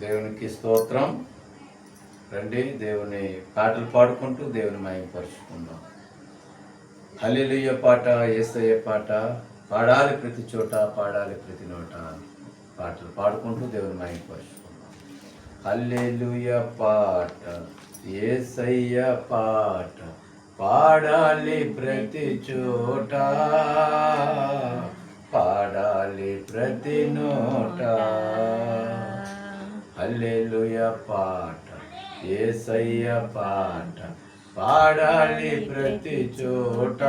దేవునికి స్తోత్రం. రండి, దేవుని పాటలు పాడుకుంటూ దేవుని మహిమపరుచుకుందాం. హల్లెలూయా పాట, యేసయ్య పాట పాడాలి ప్రతి చోట, పాడాలి ప్రతి నోట. పాటలు పాడుకుంటూ దేవుని మహిమపరుచుకుందాం. హల్లెలూయా పాట, యేసయ్య పాట పాడాలి ప్రతి చోట, పాడాలి ప్రతి నోట. హల్లెలూయా పాట, యేసయ్య పాట పాడాలి ప్రతి చోట,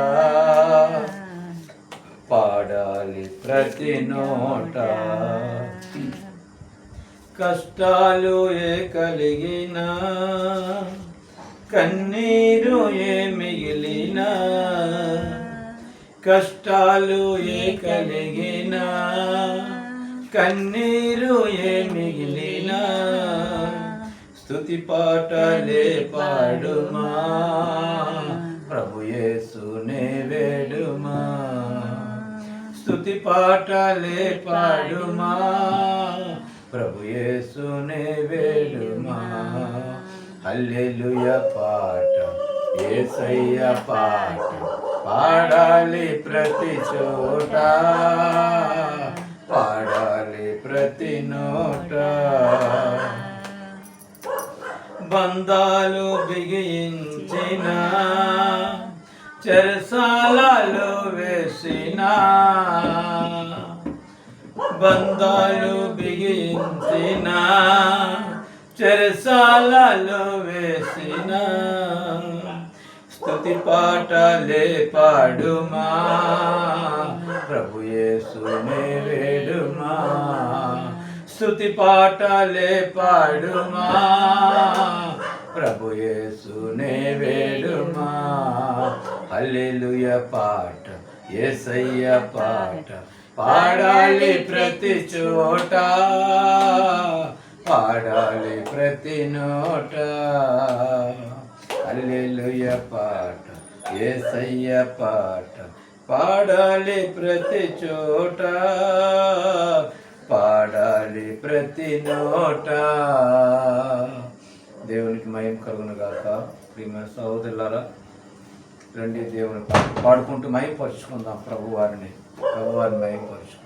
పాడాలి ప్రతి నోట. కష్టాలు ఏ కలిగినా, కన్నీరు ఏ మిగిలినా, కష్టాలు ఏ కలిగినా, కన్నీరు ఏ మిగిలినా, స్తుతి పాటలే పాడుమా, ప్రభు యేసునే వేడుమా. స్తుతి పాటలే పాడుమా, ప్రభు యేసునే వేడుమా. హల్లెలూయా పాట, యేసయ్య పాట పాడాలి ప్రతి చోట, పాడాలి ప్రతి నోట. బంధాలు బిగించిన, చెరసాలలో వేసిన, బంధాలు బిగించిన, చెరసాలలో వేసిన, స్తుతి పాటలే పాడుమా, ప్రభు యేసునే వేడుమా. స్తుతి పాటలే పాడుమా, ప్రభు యేసునే వేడుమా. హల్లెలూయా పాట, యేసయ్య పాట పాడాలి ప్రతి చోట, పాడాలి ప్రతి నోట. హల్లెలూయా పాట, యేసయ్య పాట పాడాలి ప్రతి చోట, పాడాలి ప్రతి నోట. దేవునికి మహిమ కలుగును గాక. ప్రియమైన సహోదరులారా, రండి దేవుని పాడుకుంటూ మహిమపరుచుకుందాం. ప్రభువారిని మహిమపరుచుకుందాం.